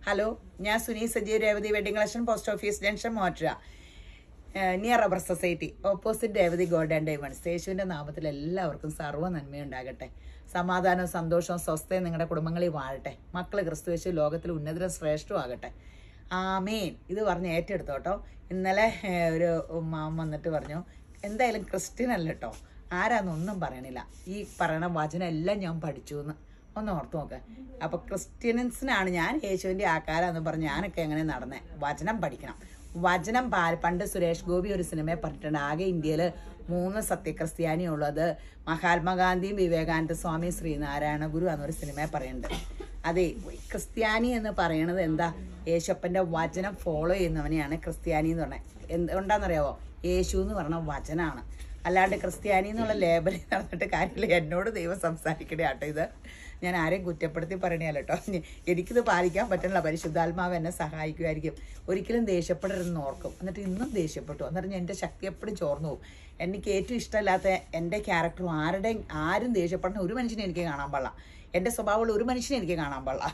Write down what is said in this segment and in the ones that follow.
Hello, ഞാൻ Suni Sajeev Revathi wedding collection, post office junction, മോട്ര, near rubber society, opposite Revathi gold and diamonds. യേശുവിൻ്റെ നാമത്തിൽ എല്ലാവർക്കും സർവ്വ നന്മയുണ്ടാകട്ടെ. സമാധാനവും സന്തോഷവും സ്വസ്ഥയും നിങ്ങളുടെ കുടുംബങ്ങളിൽ വാഴട്ടെ. മക്കൾ ക്രിസ്തുയേശു ലോകത്തിൽ ഉന്നതരും ശ്രേഷ്ഠവും ആകട്ടെ. ആമേൻ. ഇത് പറഞ്ഞ് ഏറ്റെടുത്തോട്ടോ. ഇന്നലെ ഒരു മാം വന്നിട്ട് പറഞ്ഞു, എന്തായാലും ക്രിസ്ത്യൻ അല്ല കേട്ടോ, ആരാന്നൊന്നും പറയണില്ല, ഈ പറയണ വചനം എല്ലാം ഞാൻ പഠിച്ചു എന്ന് ഒന്ന് ഓർത്ത് നോക്ക്. അപ്പൊ ക്രിസ്ത്യൻസിനാണ് ഞാൻ യേശുവിൻ്റെ ആക്കാരാന്ന് പറഞ്ഞ് ഞാനൊക്കെ എങ്ങനെ നടന്നേ. വചനം പഠിക്കണം. വചനം പണ്ട് സുരേഷ് ഗോപി ഒരു സിനിമയെ പറഞ്ഞിട്ടുണ്ട്, ആകെ ഇന്ത്യയിൽ 3 സത്യക്രിസ്ത്യാനിയുള്ളൂ. അത് മഹാത്മാഗാന്ധിയും വിവേകാനന്ദ സ്വാമി ശ്രീനാരായണ ഗുരു എന്നൊരു സിനിമയെ പറയുന്നുണ്ട്. അതെ, ക്രിസ്ത്യാനി എന്ന് പറയണത് എന്താ? യേശപ്പൻ്റെ വചനം ഫോളോ ചെയ്യുന്നവനെയാണ് ക്രിസ്ത്യാനി എന്ന് പറഞ്ഞത്. എന്തുകൊണ്ടാണെന്നറിയാവോ? യേശു എന്ന് പറഞ്ഞ വചനമാണ്. അല്ലാണ്ട് ക്രിസ്ത്യാനി എന്നുള്ള ലേബൽ നടന്നിട്ട് കാര്യമില്ല. എന്നോട് ദൈവം സംസാരിക്കണേ ആട്ടോ. ഇത് ഞാൻ ആരെയും കുറ്റപ്പെടുത്തി പറയണല്ലോ കേട്ടോ. എനിക്കിത് പാലിക്കാൻ പറ്റണില്ല. പരിശുദ്ധാത്മാവ് എന്നെ സഹായിക്കുമായിരിക്കും. ഒരിക്കലും ദേഷ്യപ്പെടരുതെന്ന് ഓർക്കും. എന്നിട്ട് ഇന്നും ദേഷ്യപ്പെട്ടു. എന്നിട്ട് എൻ്റെ ശക്തി എപ്പോഴും ചോർന്നു പോകും. എനിക്ക് ഏറ്റവും ഇഷ്ടമില്ലാത്ത എൻ്റെ ക്യാരക്ടറും ആരും ദേഷ്യപ്പെടുന്ന ഒരു മനുഷ്യനെ എനിക്ക് കാണാൻ പാടില്ല. എൻ്റെ സ്വഭാവമുള്ള ഒരു മനുഷ്യനെ എനിക്ക് കാണാൻ പാടില്ല.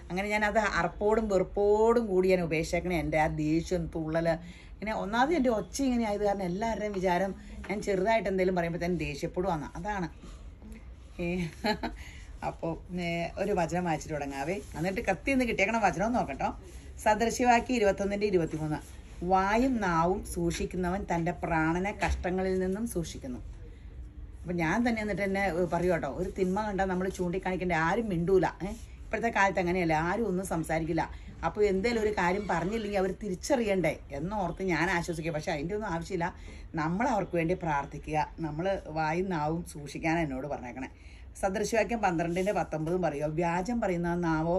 അങ്ങനെ ഞാനത് അറപ്പോടും വെറുപ്പോടും കൂടി ഞാൻ ഉപേക്ഷിക്കണേ. എൻ്റെ ആ ദേഷ്യം തുള്ളൽ ഇങ്ങനെ ഒന്നാമത് എൻ്റെ ഒച്ച ഇങ്ങനെ ആയത് കാരണം എല്ലാവരുടെയും വിചാരം ഞാൻ ചെറുതായിട്ട് എന്തെങ്കിലും പറയുമ്പോഴത്തേനും ദേഷ്യപ്പെടുവാന്ന്. അതാണ്. അപ്പോൾ ഒരു വചനം വായിച്ചിട്ട് തുടങ്ങാവേ. എന്നിട്ട് കത്തിന്ന് കിട്ടിയേക്കണ വചനം നോക്കട്ടോ. സദൃശ്യവാക്യം 21-23. വായും നാവും സൂക്ഷിക്കുന്നവൻ തൻ്റെ പ്രാണനെ കഷ്ടങ്ങളിൽ നിന്നും സൂക്ഷിക്കുന്നു. അപ്പം ഞാൻ തന്നെ എന്നിട്ട് എന്നെ പറയൂ കേട്ടോ, ഒരു തിന്മ കണ്ടാൽ നമ്മൾ ചൂണ്ടിക്കാണിക്കേണ്ട, ആരും മിണ്ടൂല. ഇപ്പോഴത്തെ കാലത്ത് അങ്ങനെയല്ല, ആരും ഒന്നും സംസാരിക്കില്ല. അപ്പോൾ എന്തെങ്കിലും ഒരു കാര്യം പറഞ്ഞില്ലെങ്കിൽ അവർ തിരിച്ചറിയണ്ടേ എന്നോർത്ത് ഞാൻ ആശ്വസിക്കുക. പക്ഷെ അതിൻ്റെ ഒന്നും ആവശ്യമില്ല. നമ്മൾ അവർക്ക് വേണ്ടി പ്രാർത്ഥിക്കുക. നമ്മൾ വായും നാവും സൂക്ഷിക്കാനാണ് എന്നോട് പറഞ്ഞേക്കണേ. സദൃശ്യവാക്യം 12-19 പറയുക, വ്യാജം പറയുന്ന നാവോ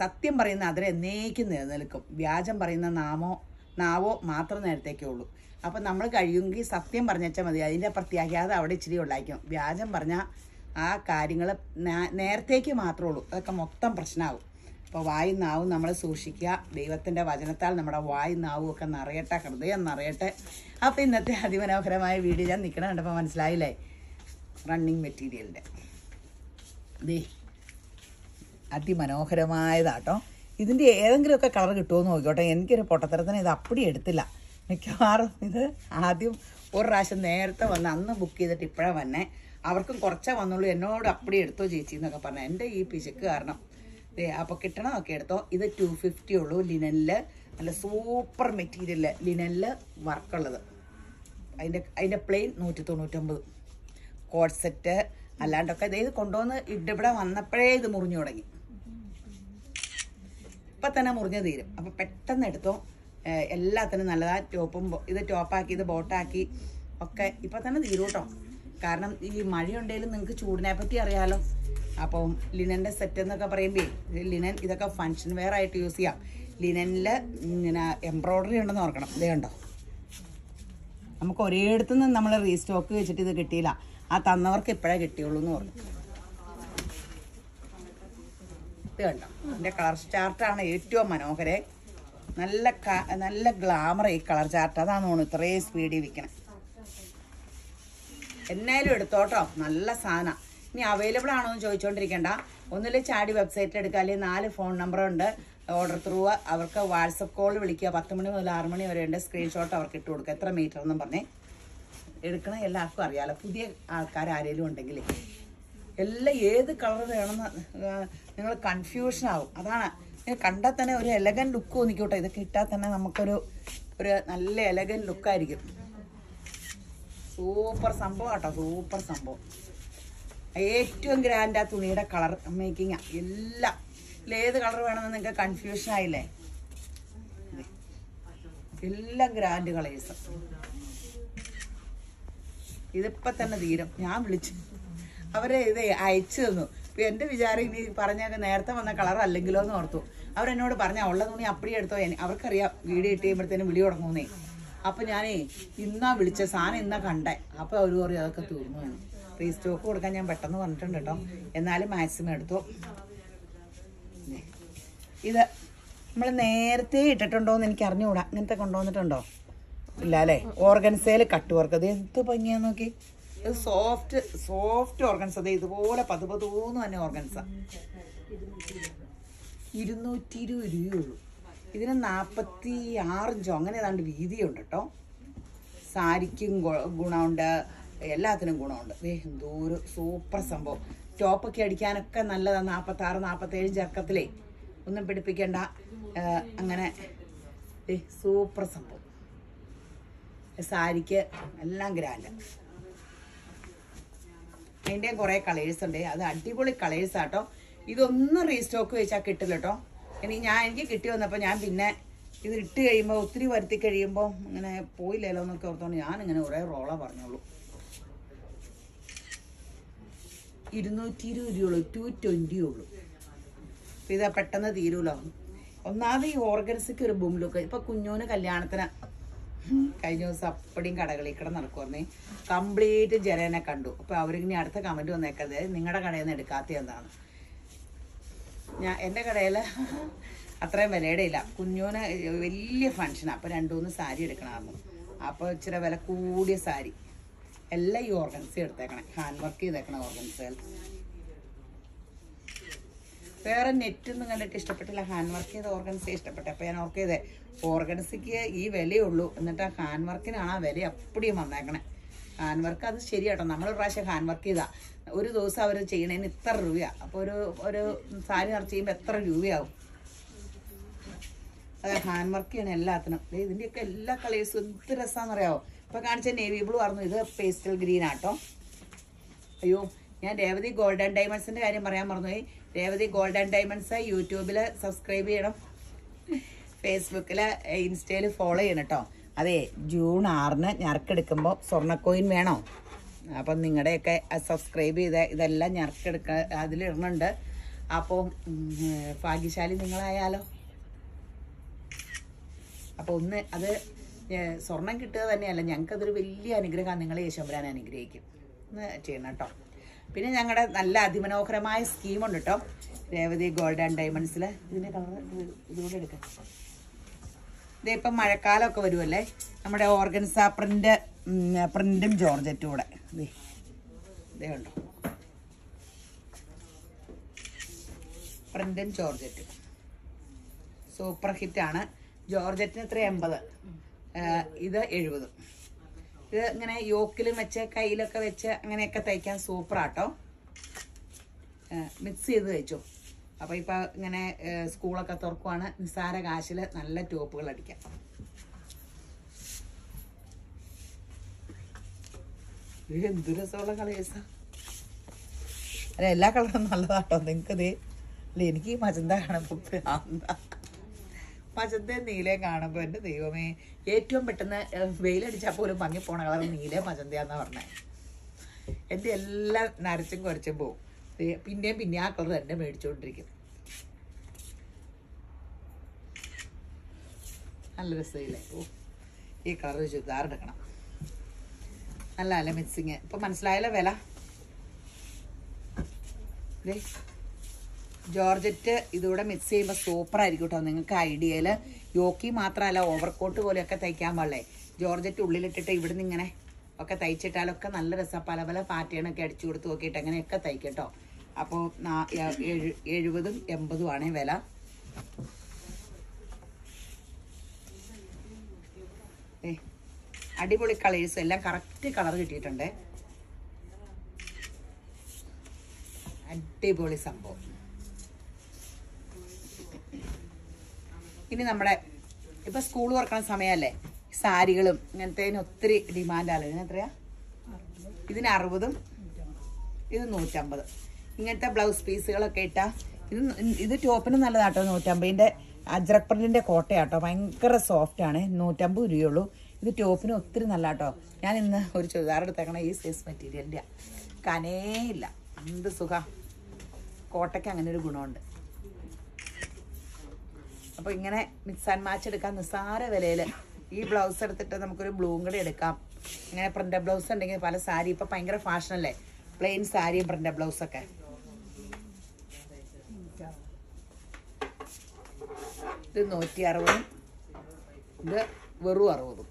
സത്യം പറയുന്ന അതിനെ എന്നേക്കും നിലനിൽക്കും. വ്യാജം പറയുന്ന നാവോ മാത്രം നേരത്തേക്കേ ഉള്ളൂ. അപ്പം നമ്മൾ കഴിയുമെങ്കിൽ സത്യം പറഞ്ഞാൽ മതി. അതിൻ്റെ പ്രത്യാഘാതം അവിടെ ഇച്ചിരി ഉണ്ടായിരിക്കും. വ്യാജം പറഞ്ഞാൽ ആ കാര്യങ്ങൾ നേരത്തേക്ക് മാത്രമേ ഉള്ളൂ. അതൊക്കെ മൊത്തം പ്രശ്നമാകും. അപ്പോൾ വായും നാവും നമ്മൾ സൂക്ഷിക്കുക. ദൈവത്തിൻ്റെ വചനത്താൽ നമ്മുടെ വായും നാവും ഒക്കെ നിറയട്ടെ, ഹൃദയം നിറയട്ടെ. അപ്പോൾ ഇന്നത്തെ അതിമനോഹരമായ വീഡിയോ ഞാൻ നിൽക്കണം കണ്ടപ്പോൾ മനസ്സിലായില്ലേ? റണ്ണിങ് മെറ്റീരിയലിൻ്റെ അതിമനോഹരമായതാട്ടോ. ഇതിൻ്റെ ഏതെങ്കിലുമൊക്കെ കളർ കിട്ടുമോ നോക്കിക്കോട്ടെ. എനിക്കൊരു പൊട്ടത്തരത്തിന് ഇത് അപ്പടി എടുത്തില്ല. മിക്കവാറും ഇത് ആദ്യം ഒരു പ്രാവശ്യം നേരത്തെ വന്ന് അന്ന് ബുക്ക് ചെയ്തിട്ട് ഇപ്പോഴാണ് വന്നേ. അവർക്കും കുറച്ചേ വന്നുള്ളൂ. എന്നോട് അപ്പടി എടുത്തോ ചേച്ചി എന്നൊക്കെ പറഞ്ഞു. എൻ്റെ ഈ പിശുക്ക് കാരണം അപ്പോൾ കിട്ടണമൊക്കെ എടുത്തോ. ഇത് 250 ഉള്ളൂ. ലിനനിൽ നല്ല സൂപ്പർ മെറ്റീരിയൽ, ലിനനിൽ വർക്കുള്ളത്. അതിൻ്റെ പ്ലെയിൻ 199. കോഡ് സെറ്റ് അല്ലാണ്ടൊക്കെ ഇത് കൊണ്ടുവന്ന് ഇവിടെ വന്നപ്പോഴേ ഇത് മുറിഞ്ഞു തുടങ്ങി. ഇപ്പം തന്നെ മുറിഞ്ഞ് തീരും. അപ്പോൾ പെട്ടെന്ന് എടുത്തോ. എല്ലാത്തിനും നല്ലതാ. ഇത് ടോപ്പാക്കി, ഇത് ബോട്ടാക്കി ഒക്കെ ഇപ്പം തന്നെ തീരും കേട്ടോ. കാരണം ഈ മഴയുണ്ടെങ്കിലും നിങ്ങൾക്ക് ചൂടിനെ പറ്റി അറിയാമല്ലോ. അപ്പം ലിനൻ്റെ സെറ്റ് എന്നൊക്കെ പറയുമ്പോൾ ലിനൻ ഇതൊക്കെ ഫങ്ഷൻ വെയർ ആയിട്ട് യൂസ് ചെയ്യാം. ലിനനിൽ ഇങ്ങനെ എംബ്രോയ്ഡറി ഉണ്ടെന്ന് ഓർക്കണം. ഇതേ ഉണ്ടോ, നമുക്ക് ഒരേടത്തുനിന്ന് നമ്മൾ റീസ്റ്റോക്ക് വെച്ചിട്ട് ഇത് കിട്ടിയില്ല. ആ തന്നവർക്ക് ഇപ്പോഴേ കിട്ടിയുള്ളൂ എന്ന് പറഞ്ഞു. ഇത് കണ്ടോ, എൻ്റെ കളർ ചാർട്ടാണ് ഏറ്റവും മനോഹരം. നല്ല ഗ്ലാമർ ഈ കളർ ചാർട്ട്. അതാണ് തോന്നുന്നു ഇത്രയും സ്പീഡിൽ വിൽക്കണം. എന്നാലും എടുത്തോട്ടോ, നല്ല സാധനം. ഇനി അവൈലബിൾ ആണോ എന്ന് ചോദിച്ചുകൊണ്ടിരിക്കേണ്ട. ഒന്നിൽ ചാടി വെബ്സൈറ്റിൽ എടുക്കുക, അല്ലെങ്കിൽ 4 ഫോൺ നമ്പറുണ്ട്. ഓർഡർ ത്രൂ അവർക്ക് വാട്സപ്പ് കോൾ വിളിക്കുക. 10 മണി മുതൽ 6 മണി വരെ ഉണ്ട്. സ്ക്രീൻഷോട്ട് അവർക്ക് ഇട്ട് കൊടുക്കുക, എത്ര മീറ്റർ എന്നും പറഞ്ഞേ. എടുക്കണം. എല്ലാവർക്കും അറിയാമല്ലോ. പുതിയ ആൾക്കാർ ആരെങ്കിലും ഉണ്ടെങ്കിൽ എല്ലാം ഏത് കളർ വേണമെന്ന് നിങ്ങൾ കൺഫ്യൂഷൻ ആവും. അതാണ്, കണ്ടാൽ തന്നെ ഒരു എലഗൻറ്റ് ലുക്ക് തോന്നിക്കോട്ടെ. ഇതൊക്കെ ഇട്ടാൽ തന്നെ നമുക്കൊരു നല്ല എലഗൻറ്റ് ലുക്കായിരിക്കും. സൂപ്പർ സംഭവം കേട്ടോ, സൂപ്പർ സംഭവം. ഏറ്റവും ഗ്രാൻഡ് ആ തുണിയുടെ കളർ മേക്കിങ്ങാ. എല്ലാം ഏത് കളർ വേണമെന്ന് നിങ്ങൾക്ക് കൺഫ്യൂഷൻ ആയില്ലേ? എല്ലാം ഗ്രാൻഡ് കളേഴ്സ്. ഇതിപ്പോൾ തന്നെ തീരും. ഞാൻ വിളിച്ചു അവരെ ഇത് അയച്ചു തന്നു. ഇപ്പം എൻ്റെ വിചാരം ഇനി പറഞ്ഞാൽ നേരത്തെ വന്ന കളർ അല്ലെങ്കിലോ എന്ന് ഓർത്തു. അവരെന്നോട് പറഞ്ഞാൽ ഉള്ള തുണി അപ്പടി എടുത്തോ. അവർക്കറിയാം വീഡിയോ ഇട്ട് കഴിയുമ്പോഴത്തേനും വിളി തുടങ്ങുന്നേ. അപ്പം ഞാനേ ഇന്നാ വിളിച്ച സാധനം ഇന്നാ കണ്ടേ. അപ്പോൾ അവർ പറയും അതൊക്കെ തീർന്നു വേണം. റീസ്റ്റോക്ക് കൊടുക്കാൻ ഞാൻ പെട്ടെന്ന് പറഞ്ഞിട്ടുണ്ട് കേട്ടോ. എന്നാലും മാക്സിമം എടുത്തു. ഇത് നമ്മൾ നേരത്തെ ഇട്ടിട്ടുണ്ടോയെന്ന് എനിക്ക് അറിഞ്ഞുകൂടാ. ഇങ്ങനത്തെ കൊണ്ടുവന്നിട്ടുണ്ടോ? ഇല്ല അല്ലേ? ഓർഗൻസയിൽ കട്ട് വർക്ക്. അത് എന്ത് ഭംഗിയാന്ന് നോക്കി. ഇത് സോഫ്റ്റ് ഓർഗൻസ്. അത് ഇതുപോലെ പതുപതൂന്ന് തന്നെ ഓർഗൻസ. 220 രൂപയുള്ളൂ. ഇതിന് 46 ഇഞ്ചോ അങ്ങനെ ഏതാണ്ട് വീതിയുണ്ട് കേട്ടോ. സാരിക്കും ഗുണമുണ്ട്, എല്ലാത്തിനും ഗുണമുണ്ട്. എന്തോരു സൂപ്പർ സംഭവം. ടോപ്പൊക്കെ അടിക്കാനൊക്കെ നല്ലതാണ്. 46, 47 ചെറുക്കത്തിലേ ഒന്നും പിടിപ്പിക്കണ്ട. അങ്ങനെ സൂപ്പർ സംഭവം. സാരിക്ക് എല്ലാം ഗ്രാൻഡ്. അതിൻ്റെ കുറേ കളേഴ്സ് ഉണ്ട്. അത് അടിപൊളി കളേഴ്സാട്ടോ. ഇതൊന്നും റീസ്റ്റോക്ക് വെച്ചാൽ കിട്ടില്ല കേട്ടോ. എനിക്ക് കിട്ടി വന്നപ്പോൾ ഞാൻ പിന്നെ ഇത് ഇട്ട് കഴിയുമ്പോൾ ഒത്തിരി വരുത്തി കഴിയുമ്പോൾ ഇങ്ങനെ പോയില്ലല്ലോ എന്നൊക്കെ ഓർത്തോണ്ട് ഞാനിങ്ങനെ കുറേ റോള പറഞ്ഞോളൂ. 220 രൂപയുള്ളൂ, 220 ഉള്ളൂ. അപ്പം ഇതാ പെട്ടെന്ന് തീരുമല്ലോ. ഒന്നാമത് ഈ ഓർഗൻസിക്ക് ഒരു ബൂം ലുക്ക്. ഇപ്പം കുഞ്ഞോന് കല്യാണത്തിന് കഴിഞ്ഞ ദിവസം അപ്പടിയും കടകളിൽ കൂടെ നടക്കുവായിരുന്നേ. കംപ്ലീറ്റ് ജനനെ കണ്ടു. അപ്പോൾ അവരിങ്ങനെ അടുത്ത കമൻറ്റ് വന്നേക്കത് നിങ്ങളുടെ കടയിൽ നിന്ന് എടുക്കാത്ത എന്താണ്. എൻ്റെ കടയിൽ അത്രയും വിലയുടെ ഇല്ല. കുഞ്ഞോന് വലിയ ഫങ്ഷനാണ്. അപ്പോൾ 2-3 സാരി എടുക്കണമായിരുന്നു. അപ്പോൾ ഇച്ചിരി വില കൂടിയ സാരി എല്ലാം ഈ ഓർഗൻസി എടുത്തേക്കണേ. ഹാൻഡ് വർക്ക് ചെയ്തേക്കണ ഓർഗൻസുകൾ. വേറെ നെറ്റൊന്നും കണ്ടിട്ട് ഇഷ്ടപ്പെട്ടില്ല. ഹാൻഡ് വർക്ക് ചെയ്ത ഓർഗൻസി ഇഷ്ടപ്പെട്ടു. അപ്പോൾ ഞാൻ ഓർക്ക് ചെയ്തേ ഓർഗൻസിക്ക് ഈ വിലയുള്ളൂ. എന്നിട്ട് ആ ഹാൻഡ് വർക്കിനാണ് ആ വില അപ്പടിയും വന്നേക്കണേ. ഹാൻഡ് വർക്ക് അത് ശരിയാട്ടോ. നമ്മളൊരു പ്രാവശ്യം ഹാൻഡ് വർക്ക് ചെയ്താൽ ഒരു ദിവസം അവർ ചെയ്യണതിന് ഇത്ര രൂപയാണ്. അപ്പോൾ ഒരു സാരി നിറച്ച് ചെയ്യുമ്പോൾ എത്ര രൂപയാവും. അത് ഹാൻഡ് വർക്ക് ചെയ്യണം എല്ലാത്തിനും. ഇതിൻ്റെയൊക്കെ എല്ലാ കളേഴ്സും എന്ത് രസമാണെന്നറിയാമോ. ഇപ്പോൾ കാണിച്ച നേവി ബ്ലൂ ആയിരുന്നു. ഇത് പേസ്റ്റൽ ഗ്രീൻ ആട്ടോ. അയ്യോ, ഞാൻ രേവതി ഗോൾഡൻ ഡയമണ്ട്സിൻ്റെ കാര്യം പറയാൻ മറന്നുപോയി. രേവതി ഗോൾഡൻ ഡയമണ്ട്സ് യൂട്യൂബിൽ സബ്സ്ക്രൈബ് ചെയ്യണം, ഫേസ്ബുക്കിൽ ഇൻസ്റ്റയിൽ ഫോളോ ചെയ്യണം കേട്ടോ. അതെ, ജൂൺ 6-ന് ഞറക്കെടുക്കുമ്പോൾ സ്വർണ്ണക്കോയിൻ വേണോ? അപ്പം നിങ്ങളുടെയൊക്കെ സബ്സ്ക്രൈബ് ചെയ്ത് ഇതെല്ലാം അതിലിടുന്നുണ്ട്. അപ്പോൾ ഭാഗ്യശാലി നിങ്ങളായാലോ. അപ്പോൾ അത് സ്വർണം കിട്ടുക തന്നെയല്ല, ഞങ്ങൾക്കതൊരു വലിയ അനുഗ്രഹമാണ്. നിങ്ങളെ യേശുമ്പരാൻ അനുഗ്രഹിക്കും എന്ന് ചെയ്യണം കേട്ടോ. പിന്നെ ഞങ്ങളുടെ നല്ല അതിമനോഹരമായ സ്കീമുണ്ട് കേട്ടോ രേവതി ഗോൾഡ് ആൻഡ് ഡയമണ്ട്സിൽ. ഇതിൻ്റെ കളർ ഇതുകൂടെ എടുക്കാം. ഇതിപ്പം മഴക്കാലമൊക്കെ വരുമല്ലേ, നമ്മുടെ ഓർഗൻസ പ്രിൻറ്റും ജോർജറ്റും കൂടെ ഇതേ ഉണ്ടോ. പ്രിൻറ്റും ജോർജറ്റും സൂപ്പർ ഹിറ്റാണ്. ജോർജറ്റിന് എത്ര 80, ഇത് 70. ഇത് ഇങ്ങനെ യോക്കിലും വെച്ച് കയ്യിലൊക്കെ വെച്ച് അങ്ങനെയൊക്കെ തയ്ക്കാൻ സൂപ്പറാട്ടോ. മിക്സ് ചെയ്ത് തയ്ച്ചോ. അപ്പോൾ ഇപ്പം ഇങ്ങനെ സ്കൂളൊക്കെ തുറക്കുവാണ്. നിസ്സാര കാശിൽ നല്ല ടോപ്പുകൾ അടിക്കാം. എന്ത് രസമുള്ള കളേഴ്സാ. അല്ല, എല്ലാ കളറും നല്ലതാട്ടോ. നിങ്ങൾക്കത് അല്ല, എനിക്ക് ഈ മജന്ത കാണുമ്പോൾ മജന്തയും നീലയും കാണുമ്പോൾ എൻ്റെ ദൈവമേ, ഏറ്റവും പെട്ടെന്ന് വെയിലടിച്ചാൽ പോലും ഭംഗിപ്പോണ കളർ നീലയും മജന്തയാന്നാ പറഞ്ഞത്. എൻ്റെ എല്ലാം നരച്ചും കുറച്ചും പോവും. പിന്നെയും ആ കളർ തന്നെ മേടിച്ചുകൊണ്ടിരിക്കും. നല്ല രസമില്ലേ. ഓ, ഈ കളർ ചുരിദാർ എടുക്കണം. നല്ല മിക്സിങ്. ഇപ്പം മനസ്സിലായല്ലോ വില. ജോർജറ്റ് ഇതുകൂടെ മിക്സ് ചെയ്യുമ്പോൾ സൂപ്പറായിരിക്കും കേട്ടോ. നിങ്ങൾക്ക് ഐഡിയയിൽ യോക്കി മാത്രമല്ല, ഓവർകോട്ട് പോലെയൊക്കെ തയ്ക്കാൻ പാടില്ലേ. ജോർജറ്റ് ഉള്ളിലിട്ടിട്ട് ഇവിടുന്ന് ഇങ്ങനെ ഒക്കെ തയ്ച്ചിട്ടാലൊക്കെ നല്ല രസം. പല പല പാറ്റേണൊക്കെ അടിച്ചു കൊടുത്ത് നോക്കിയിട്ട് അങ്ങനെയൊക്കെ തയ്ക്കും കേട്ടോ. അപ്പോൾ 70-ഉം 80-ഉം ആണേ വില. അടിപൊളി കളേഴ്സ് എല്ലാം കറക്റ്റ് കളർ കിട്ടിയിട്ടുണ്ട്. അടിപൊളി സംഭവം. ഇനി നമ്മുടെ ഇപ്പം സ്കൂൾ തുറക്കുന്ന സമയമല്ലേ, സാരികളും ഇങ്ങനത്തേന് ഒത്തിരി ഡിമാൻഡാണ്. ഇതിന് എത്രയാ? ഇതിന് 60-ഉം ഇത് 150. ഇങ്ങനത്തെ ബ്ലൗസ് പീസുകളൊക്കെ ഇട്ടാൽ ഇത് ടോപ്പിന് നല്ലതാട്ടോ. 150-ൻ്റെ അജ്രക് പ്രിന്റിൻ്റെ കോട്ടയാട്ടോ. ഭയങ്കര സോഫ്റ്റാണ്. 150 രൂപയുള്ളൂ. ഇത് ടോപ്പിന് ഒത്തിരി നല്ല കേട്ടോ. ഞാൻ ഇന്ന് ഒരു ചുരിദാർ എടുത്തേക്കണം ഈ സൈസ് മെറ്റീരിയലിൻ്റെ. കനേയില്ല, എന്ത് സുഖം. കോട്ടയ്ക്ക് അങ്ങനെ ഒരു ഗുണമുണ്ട്. അപ്പോൾ ഇങ്ങനെ മിക്സ് ആൻഡ് മാച്ച് എടുക്കാം നിസ്സാര വിലയിൽ. ഈ ബ്ലൗസ് എടുത്തിട്ട് നമുക്കൊരു ബ്ലൂം കൂടെ എടുക്കാം. ഇങ്ങനെ പ്രിൻ്റഡ് ബ്ലൗസ് ഉണ്ടെങ്കിൽ പല സാരി ഇപ്പം ഭയങ്കര ഫാഷനല്ലേ, പ്ലെയിൻ സാരിയും പ്രിൻ്റഡ് ബ്ലൗസൊക്കെ. ഇത് 160-ഉം ഇത് വെറും 60-ഉം.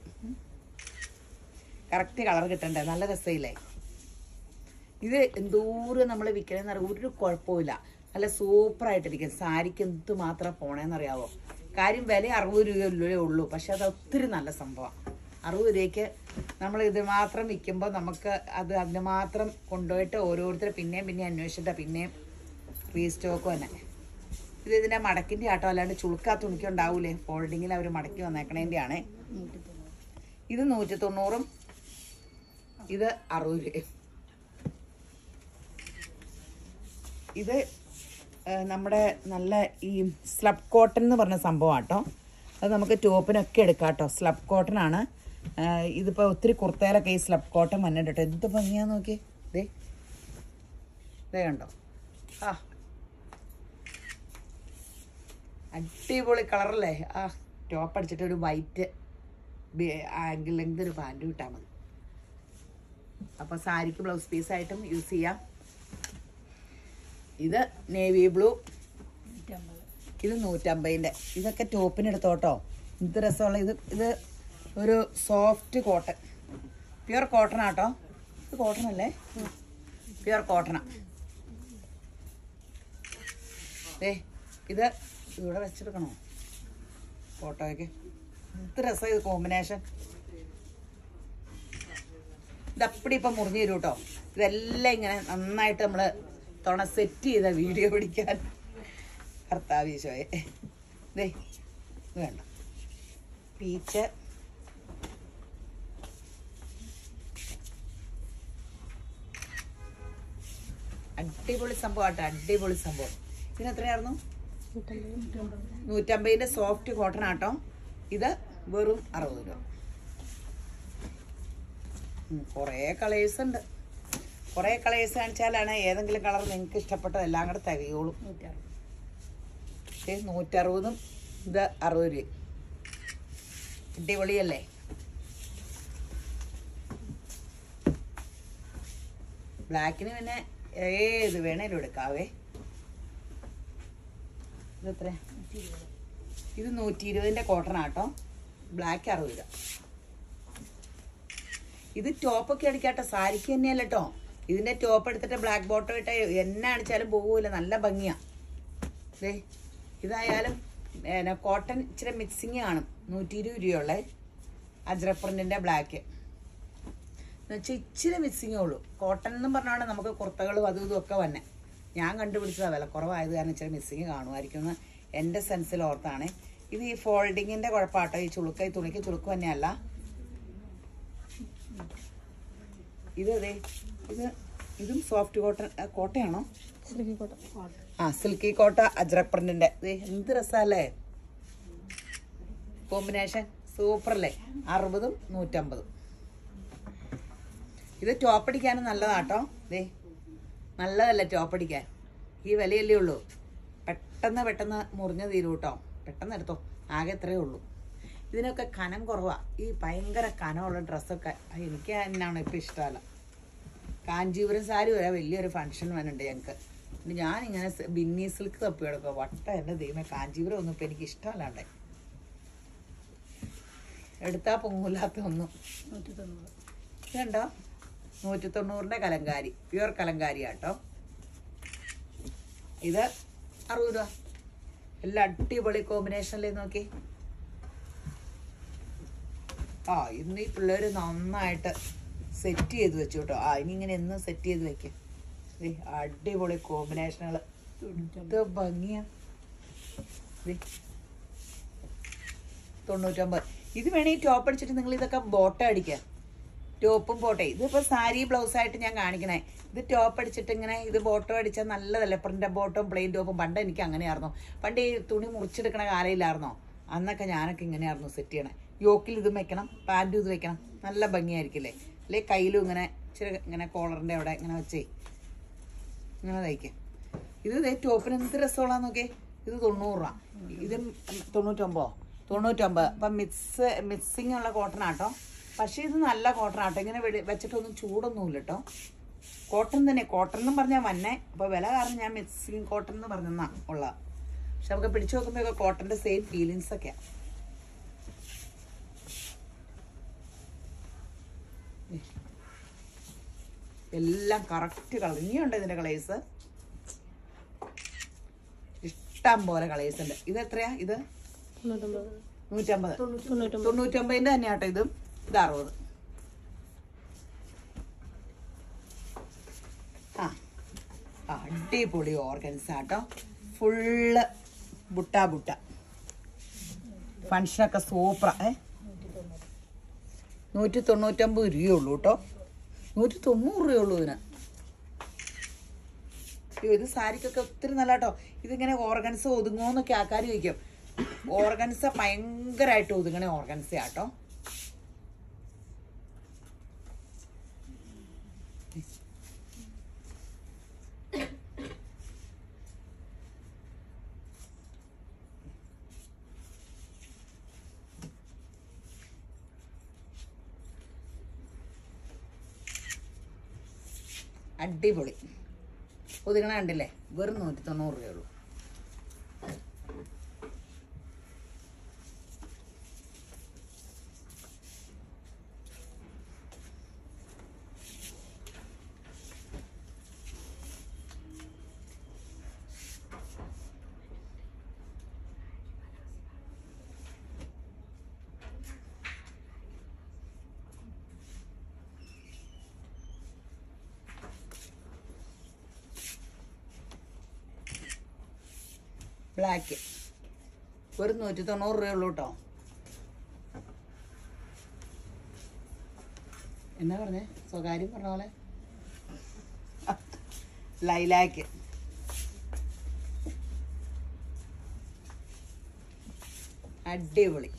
കറക്റ്റ് കളർ കിട്ടണ്ടേ, നല്ല രസമില്ലേ. ഇത് എന്തോരം നമ്മൾ വിൽക്കണമെന്ന് അറിയാം. ഒരു കുഴപ്പമില്ല. നല്ല സൂപ്പറായിട്ടിരിക്കും. സാരിക്ക് എന്ത് മാത്രം പോണേന്നറിയാവോ? കാര്യം വില 60 രൂപയല്ലേ ഉള്ളൂ, പക്ഷെ അത് ഒത്തിരി നല്ല സംഭവമാണ്. 60 രൂപയ്ക്ക് നമ്മൾ ഇത് മാത്രം വിൽക്കുമ്പോൾ നമുക്ക് അതിന് മാത്രം കൊണ്ടുപോയിട്ട് ഓരോരുത്തർ പിന്നെയും അന്വേഷിച്ചിട്ട് പിന്നെയും റീസ്റ്റോക്ക് തന്നെ. ഇതിൻ്റെ മടക്കിൻ്റെ ആട്ടോ, അല്ലാണ്ട് ചുളുക്കാ തുണിക്ക് ഉണ്ടാവൂലേ, ഫോൾഡിങ്ങിൽ അവർ മടക്കി വന്നേക്കണേൻ്റെ ആണ്. ഇത് 190, ഇത് 60 രൂപ. ഇത് നമ്മുടെ നല്ല ഈ സ്ലബ് കോട്ടൺ എന്ന് പറഞ്ഞ സംഭവം കേട്ടോ. അത് നമുക്ക് ടോപ്പിനൊക്കെ എടുക്കാം കേട്ടോ. സ്ലബ് കോട്ടൺ ആണ്. ഇതിപ്പോൾ ഒത്തിരി കുർത്തയിലൊക്കെ ഈ സ്ലബ് കോട്ടൺ വന്നിട്ട് കേട്ടോ. എന്ത് ഭംഗിയാന്ന് നോക്കി. ദേ കണ്ടോ? അടിപൊളി കളറല്ലേ. ടോപ്പ് അടിച്ചിട്ട് ഒരു വൈറ്റ് ആംഗിൾ ലെങ്ത് ഒരു പാൻറ് കിട്ടാൽ മതി. അപ്പോൾ സാരിക്ക് ബ്ലൗസ് പീസായിട്ടും യൂസ് ചെയ്യാം. ഇത് നേവി ബ്ലൂ, ഇത് 150. ഇതൊക്കെ ടോപ്പിന് എടുത്തോട്ടോ. എന്ത് രസമുള്ള ഇത് ഒരു സോഫ്റ്റ് കോട്ടൺ, പ്യുർ കോട്ടൺ ആട്ടോ. ഇത് കോട്ടൺ അല്ലേ? പ്യുർ കോട്ടണാ. ഇത് ഇവിടെ വെച്ചെടുക്കണോ ഫോട്ടോയ്ക്ക്? എന്ത് രസം ഇത് കോമ്പിനേഷൻ. ഇതപ്പടി ഇപ്പം മുറിഞ്ഞു തരും കേട്ടോ. ഇതെല്ലാം ഇങ്ങനെ നന്നായിട്ട് നമ്മൾ സെറ്റ് ചെയ്ത വീഡിയോ പിടിക്കാൻ. കർത്താവീശോയെ. ഇത് വേണ്ട പീച്ച്. അടിപൊളി സംഭവം ആട്ടോ, അടിപൊളി സംഭവം. ഇതിനെത്രയായിരുന്നു? 150 സോഫ്റ്റ് കോട്ടൺ ആട്ടോ. ഇത് വെറും 60 രൂപ. കുറേ കളേഴ്സ് ഉണ്ട്. കുറേ കളേഴ്സ് കാണിച്ചാലാണ് ഏതെങ്കിലും കളർ നിങ്ങൾക്ക് ഇഷ്ടപ്പെട്ടത് എല്ലാം കൂടെ തികയോളും. 160, ഇത് 60 രൂപ. അടിപൊളിയല്ലേ? ബ്ലാക്കിന് പിന്നെ ഏത് വേണേലും എടുക്കാവേ. ഇതെത്ര? ഇത് 120 കോട്ടൺ ആട്ടോ. ബ്ലാക്ക് 60 രൂപ. ഇത് ടോപ്പൊക്കെ അടിക്കാട്ടോ, സാരിക്ക് തന്നെയല്ല കേട്ടോ. ഇതിൻ്റെ ടോപ്പ് എടുത്തിട്ട് ബ്ലാക്ക് ബോട്ടം ഇട്ട് എന്നെ അടിച്ചാലും പോകൂല, നല്ല ഭംഗിയാണ്. ഇതായാലും കോട്ടൺ ഇച്ചിരി മിക്സിങ് കാണും. 120 രൂപയുള്ള അജ്രക് പ്രിന്റിൻ്റെ ബ്ലാക്ക് എന്നുവെച്ചാൽ ഇച്ചിരി മിക്സിങ്ങേ ഉള്ളൂ. കോട്ടൺ എന്നും പറഞ്ഞാണ് നമുക്ക് കുർത്തകളും അതും ഇതും ഒക്കെ വന്നെ. ഞാൻ കണ്ടുപിടിച്ചതാണ്, വില കുറവായത് കാരണം ഇച്ചിരി മിക്സിങ് കാണുമായിരിക്കും എന്ന് എൻ്റെ സെൻസിൽ ഓർത്താണ്. ഇത് ഈ ഫോൾഡിങ്ങിൻ്റെ കുഴപ്പമാട്ടോ. ഈ ചുളുക്ക, ഈ തുണിക്ക് ചുളുക്ക് തന്നെയല്ല. ഇതും സോഫ്റ്റ് കോട്ടൺ കോട്ടയാണോ? സിൽക്കി കോട്ട അജ്രക് പ്രിന്റിന്റെ. എന്ത് രസമല്ലേ കോമ്പിനേഷൻ, സൂപ്പർ അല്ലേ? 60ഉം 150ഉം. ഇത് ടോപ്പടിക്കാനും നല്ലതാട്ടോ. നല്ലതല്ലേ ടോപ്പടിക്കാൻ? ഈ വിലയല്ലേ ഉള്ളൂ. പെട്ടെന്ന് മുറിഞ്ഞു തീരും കേട്ടോ. പെട്ടെന്ന് എടുത്തോ. ആകെ ഇത്രയേ ഉള്ളൂ. ഇതിനൊക്കെ കനം കുറവാണ്. ഈ ഭയങ്കര കനമുള്ള ഡ്രസ്സൊക്കെ എനിക്ക് തന്നെയാണ് ഇപ്പം ഇഷ്ടമല്ല. കാഞ്ചീപുരം സാരി വരെ വലിയൊരു ഫംഗ്ഷൻ വന്നിട്ടുണ്ട് ഞങ്ങൾക്ക്. ഞാനിങ്ങനെ ബിന്നി സിൽക്ക് തപ്പി എടുക്കുക. വട്ട എൻ്റെ ദൈവമേ, കാഞ്ചീപുരം ഒന്നും ഇപ്പം എനിക്ക് ഇഷ്ടമല്ലാണ്ടേ. എടുത്താൽ പൊങ്ങൂലാത്ത ഒന്നും. 190. ഇതുണ്ടോ? 190 കലങ്കാരി, പ്യുവർ കലങ്കാരി ആട്ടോ. ഇത് 60 രൂപ. എല്ലാം അടിപൊളി കോമ്പിനേഷനിലേ നോക്കി. ഇന്ന് ഈ പിള്ളേർ നന്നായിട്ട് സെറ്റ് ചെയ്ത് വെച്ചു കേട്ടോ. ഇനി ഇങ്ങനെ എന്നും സെറ്റ് ചെയ്ത് വെക്കും. അടിപൊളി കോമ്പിനേഷനുകൾ. ഇത് ഭംഗിയാ. 99. ഇത് വേണമെങ്കിൽ ടോപ്പ് അടിച്ചിട്ട് നിങ്ങൾ ഇതൊക്കെ ബോട്ടം അടിക്കുക. ടോപ്പും ബോട്ടേ. ഇതിപ്പോൾ സാരി ബ്ലൗസായിട്ട് ഞാൻ കാണിക്കണേ. ഇത് ടോപ്പ് അടിച്ചിട്ട് ഇങ്ങനെ ഇത് ബോട്ടം അടിച്ചാൽ നല്ലതല്ലേ? പ്രിൻ്റ് ബോട്ടം പ്ലെയിൻ ടോപ്പും. പണ്ട് എനിക്ക് അങ്ങനെയായിരുന്നു. പണ്ട് ഈ തുണി മുറിച്ചെടുക്കണ കാലയിലായിരുന്നോ? അന്നൊക്കെ ഞാനൊക്കെ ഇങ്ങനെയായിരുന്നു സെറ്റ് ചെയ്യണേ. യോക്കിൽ ഇതും വെക്കണം, പാൻറ്റും ഇത് വെക്കണം. നല്ല ഭംഗിയായിരിക്കില്ലേ? അല്ലെ കയ്യിലും ഇങ്ങനെ ഇച്ചിരി ഇങ്ങനെ കോളറിൻ്റെ അവിടെ ഇങ്ങനെ വെച്ചേ ഇങ്ങനെ തയ്ക്കാം. ഇത് ടോപ്പിന് എന്ത് രസമുള്ളതാന്ന് നോക്കിയേ. ഇത് 90 രൂപ. ഇത് 99. അപ്പം മിക്സിങ് ഉള്ള കോട്ടൺ ആട്ടോ. പക്ഷേ ഇത് നല്ല കോട്ടൺ ആട്ടോ. ഇങ്ങനെ വെച്ചിട്ടൊന്നും ചൂടൊന്നുമില്ല കേട്ടോ. കോട്ടൺ തന്നെ. കോട്ടൺ എന്നും പറഞ്ഞാൽ വന്നെ. അപ്പോൾ വില കാരണം ഞാൻ മിക്സിങ് കോട്ടൺ എന്ന് പറഞ്ഞാ ഉള്ള. പക്ഷെ നമുക്ക് പിടിച്ചു നോക്കുമ്പോഴൊക്കെ കോട്ടൻ്റെ സെയിം ഫീലിങ്സ് ഒക്കെയാണ്. എല്ലാം കറക്റ്റ് കളർ. ഇനിയുണ്ട് ഇതിൻ്റെ കളേഴ്സ്. ഇഷ്ടം പോലെ കളേഴ്സ് ഉണ്ട്. ഇത് എത്രയാ? ഇത് 150. 99 തന്നെയാട്ടോ ഇതും. ഇത് 60. അടിപൊളി ഓർഗൻസ കേട്ടോ. ഫുള്ള് ബുട്ട ഫങ്ഷനൊക്കെ സൂപ്പറ. 199 രൂപയുള്ളൂ കേട്ടോ. 190 രൂപയുള്ളൂ ഇതിന്. ഇത് സാരിക്കൊക്കെ ഒത്തിരി നല്ല കേട്ടോ. ഇതിങ്ങനെ ഓർഗൻസ ഒതുങ്ങോന്നൊക്കെ ആൾക്കാർ ചോദിക്കും. ഓർഗൻസ ഭയങ്കരമായിട്ട് ഒതുങ്ങണ ഓർഗൻസയാട്ടോ. അടിപൊളി ഒതുങ്ങണ കണ്ടില്ലേ? വെറും 190 രൂപയുള്ളൂ. ബ്ലാക്ക് ഒരു 190 രൂപയുള്ളൂ കേട്ടോ. എന്നാ പറഞ്ഞേ? സ്വകാര്യം പറഞ്ഞ പോലെ. ലൈലാക്ക് അടിപൊളി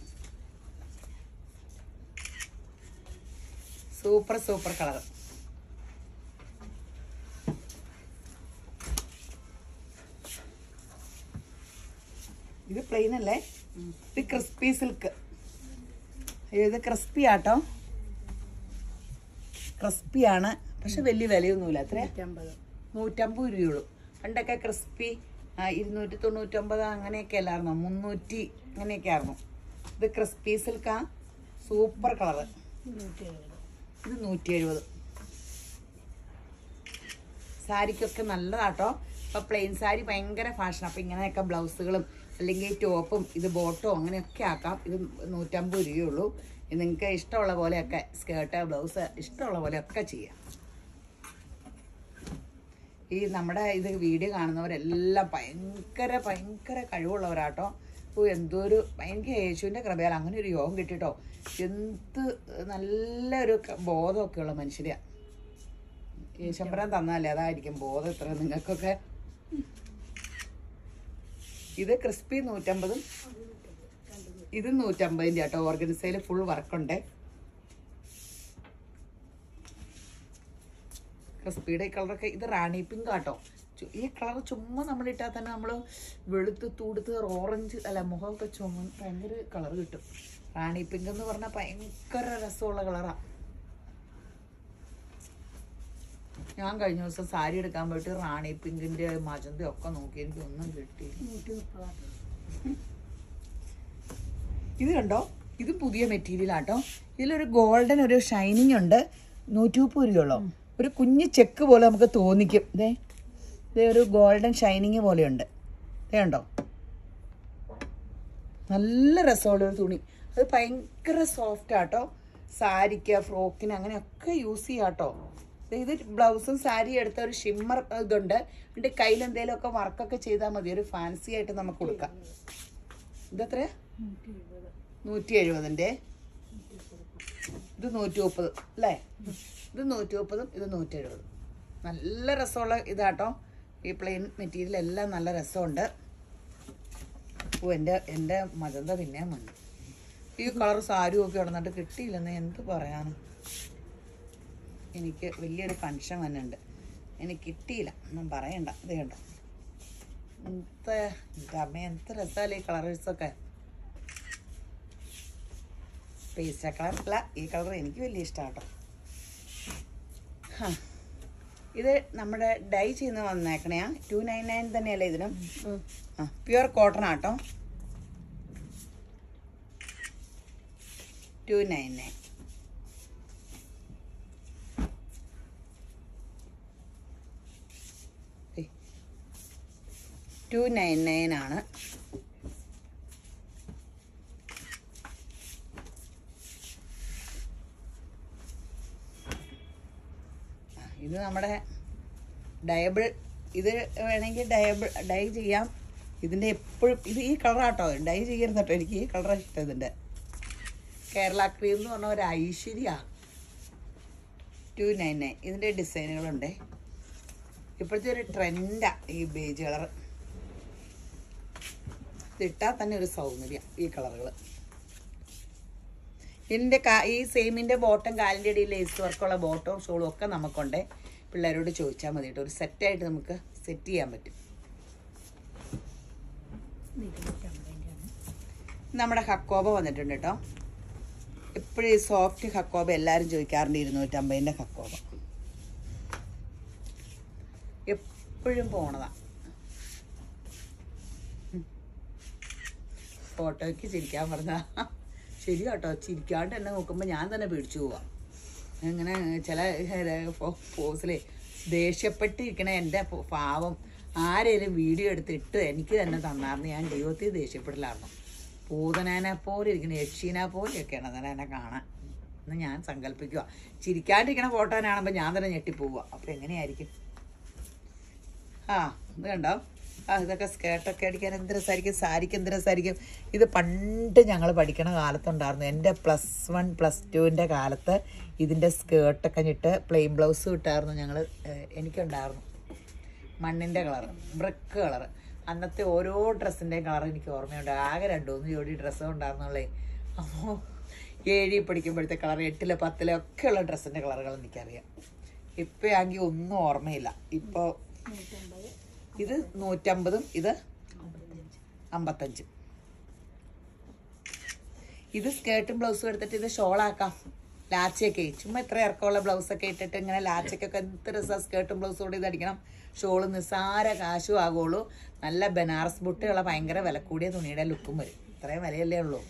സൂപ്പർ കളർ. ഇത് പ്ലെയിൻ അല്ലേ? ഇത് ക്രിസ്പി സിൽക്ക്. ഇത് ക്രിസ്പി ആട്ടോ. ക്രിസ്പിയാണ്, പക്ഷെ വലിയ വിലയൊന്നുമില്ല. അത്ര 150 രൂപയുള്ളൂ. പണ്ടൊക്കെ ക്രിസ്പി 299 അങ്ങനെയൊക്കെ അല്ലായിരുന്നോ? 300 അങ്ങനെയൊക്കെ ആയിരുന്നു. ഇത് ക്രിസ്പി സിൽക്കാ. Super colour. ഇത് 170. സാരിക്കൊക്കെ നല്ലതാട്ടോ. ഇപ്പൊ പ്ലെയിൻ സാരി ഭയങ്കര ഫാഷൻ. അപ്പൊ ഇങ്ങനെയൊക്കെ ബ്ലൗസുകളും അല്ലെങ്കിൽ ടോപ്പും ഇത് ബോട്ടോ അങ്ങനെയൊക്കെ ആക്കാം. ഇത് 150 രൂപയുള്ളൂ. നിങ്ങൾക്ക് ഇഷ്ടമുള്ള പോലെയൊക്കെ സ്കേർട്ട് ബ്ലൗസ് ഇഷ്ടമുള്ള പോലെയൊക്കെ ചെയ്യാം. ഈ നമ്മുടെ ഇത് വീഡിയോ കാണുന്നവരെല്ലാം ഭയങ്കര കഴിവുള്ളവരാട്ടോ. എന്തോരു ഭയങ്കര യേശുവിൻ്റെ കൃപയാൽ അങ്ങനെ ഒരു യോഗം കിട്ടിട്ടോ. എന്ത് നല്ലൊരു ബോധമൊക്കെ ഉള്ള മനുഷ്യരാ. യേശമ്പരം തന്നല്ലേ, അതായിരിക്കും ബോധം ഇത്ര നിങ്ങൾക്കൊക്കെ. ഇത് ക്രിസ്പി 150, ഇത് 150 കേട്ടോ. ഓർഗൻസയിൽ ഫുൾ വർക്കുണ്ട്. ക്രിസ്പിയുടെ ഈ കളറൊക്കെ. ഇത് റാണി പിങ്ക് കേട്ടോ. ഈ കളർ ചുമ്മാ നമ്മളിട്ടാൽ തന്നെ നമ്മൾ വെളുത്ത് തൂടുത്ത് ഓറഞ്ച് അല്ല മുഖമൊക്കെ ചുമ ഭയങ്കര കളർ കിട്ടും. റാണി പിങ്ക് എന്ന് പറഞ്ഞാൽ ഭയങ്കര രസമുള്ള കളറാണ്. ഞാൻ കഴിഞ്ഞ ദിവസം സാരി എടുക്കാൻ പോയിട്ട് റാണി പിങ്കിന്റെ മജന്തി ഒക്കെ നോക്കി, എനിക്ക് ഒന്നും കിട്ടി. ഇത് കണ്ടോ? ഇത് പുതിയ മെറ്റീരിയൽ ആട്ടോ. ഇതിലൊരു ഗോൾഡൻ ഒരു ഷൈനിങ് ഉണ്ട്. 130 രൂപയുള്ളൂ. ഒരു കുഞ്ഞ് ചെക്ക് പോലെ നമുക്ക് തോന്നിക്കും. ഇതേ ഒരു ഗോൾഡൻ ഷൈനിങ് പോലെയുണ്ട്. ഇതേ കണ്ടോ? നല്ല രസമുള്ളൊരു തുണി. അത് ഭയങ്കര സോഫ്റ്റ് ആട്ടോ. സാരിക്ക് ഫ്രോക്കിന് അങ്ങനെയൊക്കെ യൂസ് ചെയ്യാട്ടോ. ഇത് ബ്ലൗസും സാരി എടുത്ത ഒരു ഷിമ്മർ ഇതുണ്ട്. എന്നിട്ട് കയ്യിൽ എന്തെങ്കിലുമൊക്കെ വർക്കൊക്കെ ചെയ്താൽ മതി. ഒരു ഫാൻസി ആയിട്ട് നമുക്ക് കൊടുക്കാം. ഇതെത്രയാ? 170. ഇത് 130 അല്ലേ? ഇത് 130, ഇത് 170. നല്ല രസമുള്ള ഇതാട്ടോ. ഈ പ്ലെയിൻ മെറ്റീരിയൽ എല്ലാം നല്ല രസമുണ്ട്. എൻ്റെ മജന്ത പിന്നെയും വന്നു. ഈ കളർ സാരിയും ഒക്കെ ഇടന്നിട്ട് കിട്ടിയില്ലെന്ന് എന്ത് പറയാനും. എനിക്ക് വലിയൊരു ഫങ്ഷൻ വന്നുണ്ട്, എനിക്ക് കിട്ടിയില്ല ഒന്നും പറയണ്ട. ഇത് കണ്ടോ? എൻ്റെ അമ്മ എന്ത് രസമല്ലേ ഈ കളേഴ്സൊക്കെ. പേസ്റ്റ കളർ അല്ല, ഈ കളർ എനിക്ക് വലിയ ഇഷ്ടമാട്ടോ. ഇത് നമ്മുടെ ഡൈ ചെയ്യുന്ന വന്നേക്കണയാ. 299 തന്നെയല്ലേ ഇതിനും? പ്യുവർ കോട്ടൺ ആട്ടോ. 299. 299 ആണ്. ഇത് നമ്മുടെ ഡയബിൾ, ഇത് വേണമെങ്കിൽ ഡൈ ചെയ്യാം. ഇതിൻ്റെ എപ്പോഴും ഇത് ഈ കളറാട്ടോ, ഡൈ ചെയ്യരുത് കേട്ടോ. എനിക്ക് ഈ കളറാണ് ഇഷ്ടം. ഇതിൻ്റെ കേരള ക്രീം എന്ന് പറഞ്ഞ ഒരു ഐശ്വര്യ. 299. ഇതിൻ്റെ ഡിസൈനുകളുണ്ട്. ഇപ്പോഴത്തെ ഒരു ട്രെൻഡാണ് ഈ ബേജ് കളർ. ഇതിട്ടാൽ തന്നെ ഒരു സൗന്ദര്യം ഈ കളറുകൾ. ഇതിൻ്റെ ഈ സെയിമിൻ്റെ ബോട്ടം, കാലിൻ്റെ ഇടയിൽ ലേസ് വർക്കുള്ള ബോട്ടവും ഷോളും ഒക്കെ നമുക്കുണ്ട്. പിള്ളേരോട് ചോദിച്ചാൽ മതി കേട്ടോ. ഒരു സെറ്റായിട്ട് നമുക്ക് സെറ്റ് ചെയ്യാൻ പറ്റും. നമ്മുടെ ഹക്കോബ വന്നിട്ടുണ്ട് കേട്ടോ. എപ്പോഴും ഈ സോഫ്റ്റ് ഹക്കോബ എല്ലാവരും ചോദിക്കാറുണ്ട്. 250ൻ്റെ ഹക്കോബ എപ്പോഴും പോണതാണ്. ഫോട്ടോയ്ക്ക് ചിരിക്കാൻ പറഞ്ഞാ ശരി കേട്ടോ. ചിരിക്കാണ്ട് എന്നെ നോക്കുമ്പോൾ ഞാൻ തന്നെ പേടിച്ചു പോവാം. ഇങ്ങനെ ചില പോസിലെ ദേഷ്യപ്പെട്ടിരിക്കണ എൻ്റെ പാവം ആരേലും വീഡിയോ എടുത്തിട്ട് എനിക്ക് തന്നെ തന്നായിരുന്നു. ഞാൻ ജീവിതത്തിൽ ദേഷ്യപ്പെടില്ലായിരുന്നു. പൂതനേനെ പോലെ ഇരിക്കുന്ന യക്ഷീനെ പോലെയൊക്കെയാണ് അന്നേരം എന്നെ കാണാൻ. എന്ന് ഞാൻ സങ്കല്പിക്കുക. ചിരിക്കാണ്ടിരിക്കണ ഫോട്ടോ കാണുമ്പോൾ ഞാൻ തന്നെ ഞെട്ടിപ്പോവുക. അപ്പം എങ്ങനെയായിരിക്കും? ഇത് കണ്ടോ? ഇതൊക്കെ സ്കേർട്ടൊക്കെ അടിക്കാൻ എന്ത് രസമായിരിക്കും. സാരിക്ക് എന്ത് രസമായിരിക്കും. ഇത് പണ്ട് ഞങ്ങൾ പഠിക്കണ കാലത്തുണ്ടായിരുന്നു. എൻ്റെ +1 +2ൻ്റെ കാലത്ത് ഇതിൻ്റെ സ്കേർട്ടൊക്കെ ഇട്ട് പ്ലെയിൻ ബ്ലൗസ് കിട്ടായിരുന്നു ഞങ്ങൾ. എനിക്കുണ്ടായിരുന്നു മണ്ണിൻ്റെ കളറ്, ബ്രിക്ക് കളറ്. അന്നത്തെ ഓരോ ഡ്രസ്സിൻ്റെയും കളർ എനിക്ക് ഓർമ്മയുണ്ട്. ആകെ 2-3 ജോഡി ഡ്രസ്സും ഉണ്ടായിരുന്നുള്ളേ. അപ്പോൾ 7 പഠിക്കുമ്പോഴത്തെ കളർ, 8 10 ഒക്കെയുള്ള ഡ്രസ്സിൻ്റെ കളറുകൾ എനിക്കറിയാം. ഇപ്പോൾ ആണെങ്കിൽ ഒന്നും ഓർമ്മയില്ല. ഇപ്പോൾ ഇത് 150, ഇത് 55. ഇത് സ്കേർട്ടും ബ്ലൗസും എടുത്തിട്ട് ഇത് ഷോളാക്കാം. ലാച്ചയൊക്കെ ചുമ്മാ ഇത്ര ഇറക്കമുള്ള ബ്ലൗസൊക്കെ ഇട്ടിട്ട് ഇങ്ങനെ ലാച്ചയ്ക്കൊക്കെ എന്ത് രസമാണ്. സ്കേർട്ടും ബ്ലൗസും കൂടി ഇതടിക്കണം. ഷോള് നിസ്സാര കാശും ആകുള്ളൂ. നല്ല ബനാറസ് ബുട്ടുള്ള ഭയങ്കര വില കൂടിയ തുണിയുടെ ലുക്കും വരും. ഇത്രയും വിലയല്ലേ ഉള്ളൂ.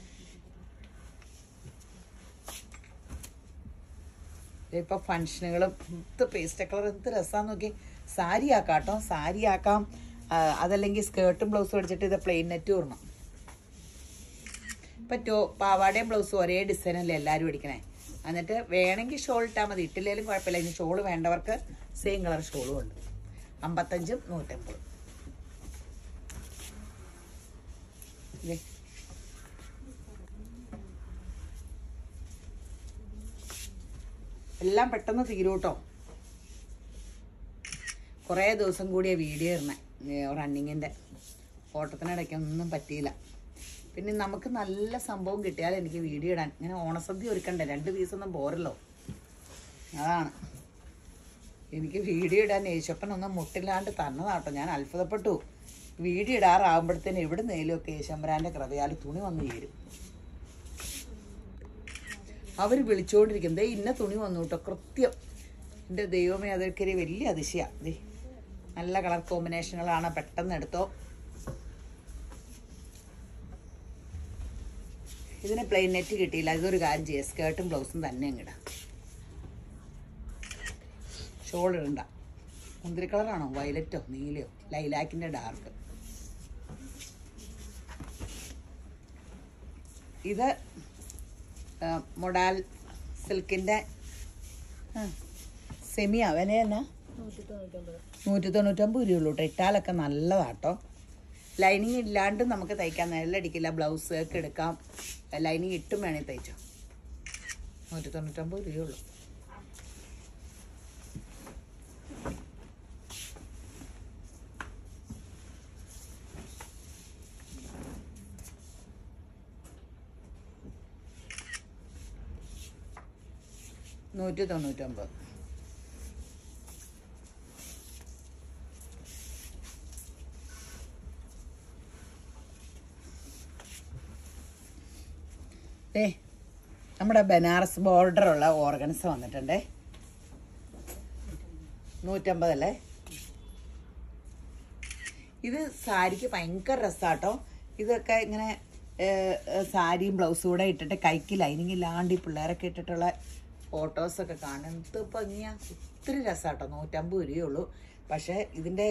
ഇപ്പോൾ ഫങ്ഷനുകളും എന്ത് പേസ്റ്റ് കളർ എന്ത് രസമാന്ന് നോക്കി. സാരി ആക്കാം കേട്ടോ, സാരി ആക്കാം. അതല്ലെങ്കിൽ സ്കേർട്ടും ബ്ലൗസും അടിച്ചിട്ട് ഇത് പ്ലെയിൻ നെറ്റ് ഇടണം. ഇപ്പം പാവാടയും ബ്ലൗസും ഒരേ ഡിസൈനല്ലേ എല്ലാവരും അടിക്കണേ. എന്നിട്ട് വേണമെങ്കിൽ ഷോൾ ഇട്ടാൽ മതി. ഇട്ടില്ലേലും കുഴപ്പമില്ല. ഇനി ഷോള് വേണ്ടവർക്ക് സെയിം കളർ ഷോളും ഉണ്ട്. 55 150. എല്ലാം പെട്ടെന്ന് തീരും കേട്ടോ. കുറേ ദിവസം കൂടിയ വീഡിയോ ഇടണേ. റണ്ണിങ്ങിൻ്റെ ഓട്ടത്തിനിടയ്ക്കൊന്നും പറ്റിയില്ല. പിന്നെ നമുക്ക് നല്ല സംഭവം കിട്ടിയാൽ എനിക്ക് വീഡിയോ ഇടാൻ. ഇങ്ങനെ ഓണസദ്യ ഒരുക്കണ്ടേ, 2 പീസൊന്നും പോരല്ലോ. അതാണ് എനിക്ക് വീഡിയോ ഇടാൻ യേശപ്പനൊന്നും മുട്ടില്ലാണ്ട് തന്നതാട്ടോ. ഞാൻ അത്ഭുതപ്പെട്ടു. വീഡിയോ ഇടാറാകുമ്പോഴത്തേന് എവിടെ നേലുമൊക്കെ യേശമ്പരാൻ്റെ കൃപയാൽ തുണി വന്ന് ചേരും. അവർ വിളിച്ചുകൊണ്ടിരിക്കും, ദേ ഇന്ന തുണി വന്നു കേട്ടോ കൃത്യം. എൻ്റെ ദൈവമേ, അതൊക്കെ ഒരു വലിയ അതിശയാണ്. ദേ നല്ല കളർ കോമ്പിനേഷനുകളാണ്. പെട്ടെന്ന് എടുത്തോ. ഇതിന് പ്ലെയിൻ നെറ്റ് കിട്ടിയില്ല. ഇതൊരു കാര്യം ചെയ്യുക, സ്കേർട്ടും ബ്ലൗസും തന്നെ അങ്ങിടാം. ഷോൾ ഇടണ്ട. മുന്തിരി കളറാണോ, വയലറ്റോ, നീലയോ, ലൈലാക്കിൻ്റെ ഡാർക്ക്. ഇത് മൊഡാൽ സിൽക്കിൻ്റെ സെമിയാ. വില തന്നെ 199 രൂപയുള്ളൂ കേട്ടോ. ഇട്ടാലൊക്കെ നല്ലതാട്ടോ. ലൈനിങ് ഇല്ലാണ്ട് നമുക്ക് തയ്ക്കാൻ നെല്ലടിക്കില്ല. ബ്ലൗസ് ഒക്കെ എടുക്കാം. ലൈനിങ് ഇട്ടും വേണേൽ തയ്ച്ചോ. 199 രൂപയുള്ളൂ. $199. നമ്മുടെ ബനാറസ് ബോർഡറുള്ള ഓർഗൻസ് വന്നിട്ടുണ്ടേ. 150 അല്ലേ. ഇത് സാരിക്ക് ഭയങ്കര രസാട്ടോ. ഇതൊക്കെ ഇങ്ങനെ സാരിയും ബ്ലൗസും കൂടെ ഇട്ടിട്ട് കൈക്ക് ലൈനിങ് ഇല്ലാണ്ട് ഈ പിള്ളേരൊക്കെ ഇട്ടിട്ടുള്ള ഫോട്ടോസൊക്കെ കാണാൻ എന്ത് ഭംഗിയാ. ഒത്തിരി രസമാട്ടോ. 150 രൂപയുള്ളൂ. പക്ഷേ ഇതിൻ്റെ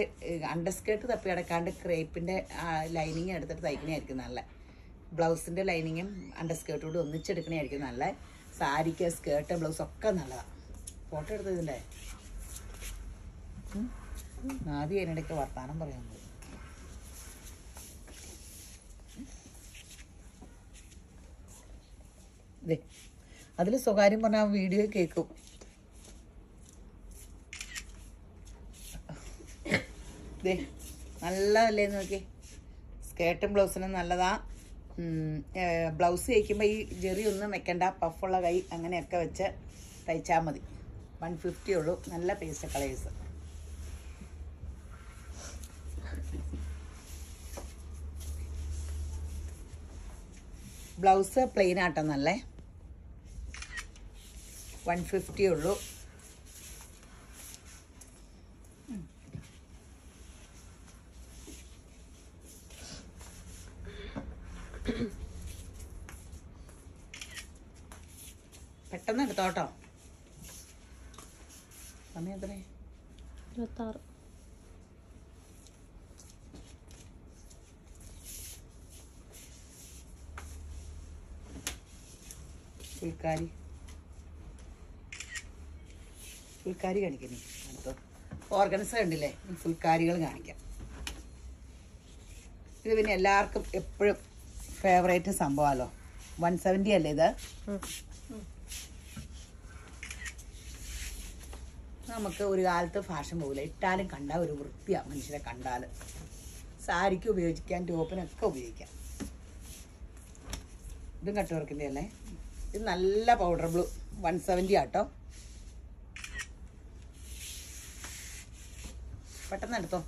അണ്ടർസ്കേർട്ട് തപ്പി അടക്കാണ്ട് ക്രേപ്പിൻ്റെ ലൈനിങ് എടുത്തിട്ട് തയ്ക്കണമായിരിക്കും നല്ല. ബ്ലൗസിൻ്റെ ലൈനിങ്ങും അണ്ടർസ്കേർട്ടും കൂടി ഒന്നിച്ചെടുക്കണമായിരിക്കും നല്ല. സാരിക്ക് സ്കേർട്ട് ബ്ലൗസ് ഒക്കെ നല്ലതാണ്. ഫോട്ടോ എടുത്തതിൻ്റെ ആദ്യം അതിനിടയ്ക്ക് വർത്താനം പറയാൻ പോകും. ഇതേ അതിൽ സ്വകാര്യം പറഞ്ഞാൽ വീഡിയോ കേൾക്കും. ഇതേ നല്ലതല്ലേ നോക്കി. സ്കേർട്ടും ബ്ലൗസിനും നല്ലതാ. ബ്ലൗസ് തയ്ക്കുമ്പോൾ ഈ ജെറി ഒന്നും വെക്കണ്ട, പഫുള്ള കൈ അങ്ങനെയൊക്കെ വെച്ച് തയ്ച്ചാൽ മതി. 150 ഉള്ളൂ. നല്ല പേസ്റ്റ് കളേഴ്സ്. ബ്ലൗസ് പ്ലെയിൻ ആട്ടോ നല്ലേ. 150 ഉള്ളൂ. പെട്ടെന്ന് എടുത്തോട്ടോ. സമയം എത്രേ? 26. ഫുൾക്കാരി കാണിക്കുന്നേ. അടുത്ത ഓർഗൻസ് കണ്ടില്ലേ? ഫുൾക്കാരികൾ കാണിക്കാം. ഇത് പിന്നെ എല്ലാവർക്കും എപ്പോഴും ഫേവറേറ്റ് സംഭവമല്ലോ. 170 അല്ലേ ഇത്? നമുക്ക് ഒരു കാലത്ത് ഫാഷൻ പോകില്ല. ഇട്ടാലും കണ്ടാൽ ഒരു വൃത്തിയാണ് മനുഷ്യരെ കണ്ടാൽ. സാരിക്ക് ഉപയോഗിക്കാൻ, ടോപ്പിനൊക്കെ ഉപയോഗിക്കാം. ഇതും കട്ട് വർക്കിൻ്റെ അല്ലേ? ഇത് നല്ല പൗഡർ ബ്ലൂ. 170 ആട്ടോ. പെട്ടെന്ന് എടുത്തോ.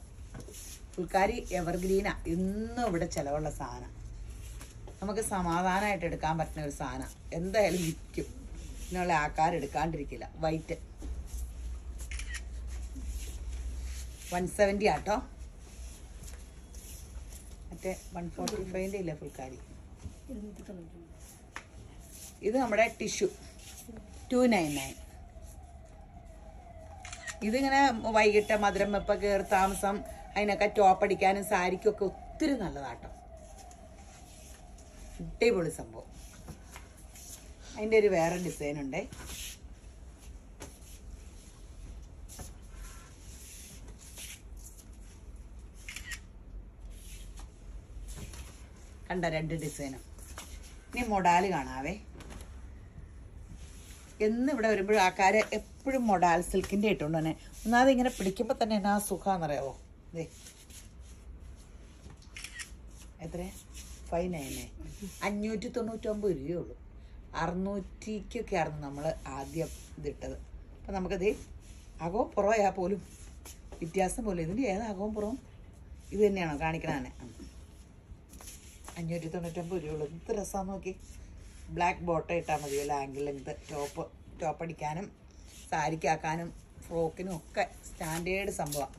ഫുൾക്കാരി എവർഗ്രീനാ. ഇന്നും ഇവിടെ ചിലവുള്ള സാധനം. നമുക്ക് സമാധാനമായിട്ട് എടുക്കാൻ പറ്റുന്ന ഒരു സാധനം. എന്തായാലും വിൽക്കും. ഇതിനുള്ള ആൾക്കാർ എടുക്കാണ്ടിരിക്കില്ല. വൈറ്റ് 170 ആട്ടോ. മറ്റേ 145 ഇല്ല ഫുൾക്കാരി. ഇത് നമ്മുടെ ടിഷ്യൂ 299. ഇതിങ്ങനെ വൈകിട്ട് മധുരം വെപ്പ കയറി താമസം അതിനൊക്കെ ടോപ്പ് അടിക്കാനും സാരിക്കും ഒക്കെ ഒത്തിരി നല്ലതാട്ടോ. അടിപൊളി സംഭവം. അതിൻ്റെ ഒരു വേറെ ഡിസൈൻ ഉണ്ട്. കണ്ട 2 ഡിസൈനും. ഇനി മൊഡാല് കാണാവേ. എന്നിവിടെ വരുമ്പോഴും ആൾക്കാർ എപ്പോഴും മൊഡാൽ സിൽക്കിൻ്റെ ഇട്ടുകൊണ്ട് തന്നെ. ഒന്നാമത് ഇങ്ങനെ പിടിക്കുമ്പോൾ തന്നെ എന്നാ സുഖമാണെന്നറിയാവോ? ഇതേ എത്ര? 599. 599 രൂപയുള്ളൂ. 600-ക്കൊക്കെ ആയിരുന്നു നമ്മൾ ആദ്യം ഇതിട്ടത്. അപ്പം നമുക്കത് അകവും പുറമായാൽ പോലും വ്യത്യാസം പോലും. ഇതിൻ്റെ ഏത് അകവും പുറവും ഇത് തന്നെയാണോ കാണിക്കണേ? 599 രൂപയുള്ളൂ. എന്ത് രസമാണെന്ന് നോക്കി. ബ്ലാക്ക് ബോട്ടം ഇട്ടാൽ മതിയല്ലോ. ആംഗിൾ ലെങ്ത് ടോപ്പ് അടിക്കാനും സാരിക്കാക്കാനും ഫ്രോക്കിനും ഒക്കെ സ്റ്റാൻഡേർഡ് സംഭവം.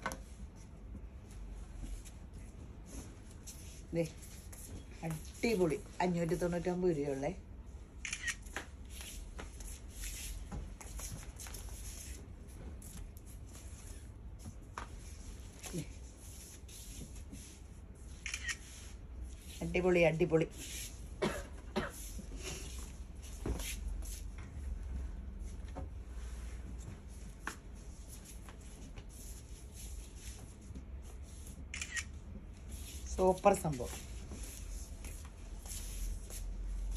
അടിപൊളി. 599 രൂപയുള്ളേ. അടിപൊളി അടിപൊളി. സൂപ്പർ സംഭവം.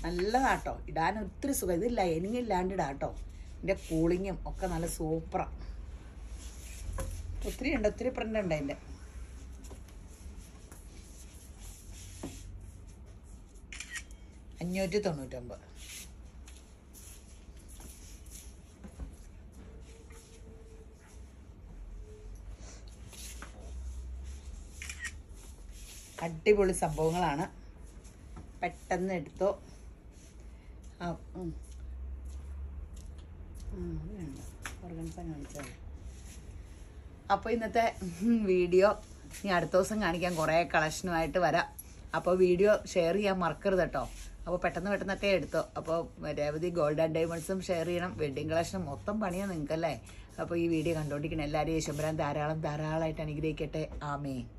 നല്ലതാട്ടോ. ഇടാൻ ഒത്തിരി സുഖം. ഇത് ലൈനിങ് ഇല്ലാണ്ട് ഇടാട്ടോ. ഇതിൻ്റെ കൂളിങ്ങും ഒക്കെ നല്ല സൂപ്പറാണ്. ഒത്തിരി ഉണ്ട്. ഒത്തിരി പ്രിൻ്റ് ഉണ്ട് അതിൻ്റെ. $599. അടിപൊളി സംഭവങ്ങളാണ്. പെട്ടെന്ന് എടുത്തോ. അപ്പോൾ ഇന്നത്തെ വീഡിയോ ഇനി അടുത്ത ദിവസം കാണിക്കാൻ കുറേ കളക്ഷനുമായിട്ട് വരാം. അപ്പോൾ വീഡിയോ ഷെയർ ചെയ്യാൻ മറക്കരുത് കേട്ടോ. അപ്പോൾ പെട്ടെന്നൊക്കെ എടുത്തോ. അപ്പോൾ രേവതി ഗോൾഡ് ആൻഡ് ഡയമണ്ട്സും ഷെയർ ചെയ്യണം. വെഡ്ഡിങ് കളക്ഷനും മൊത്തം പണിയാണ് നിങ്ങൾക്കല്ലേ. അപ്പോൾ ഈ വീഡിയോ കണ്ടുകൊണ്ടിരിക്കണം എല്ലാവരും യേശുമ്പരാൻ ധാരാളമായിട്ട് അനുഗ്രഹിക്കട്ടെ. ആമേൻ.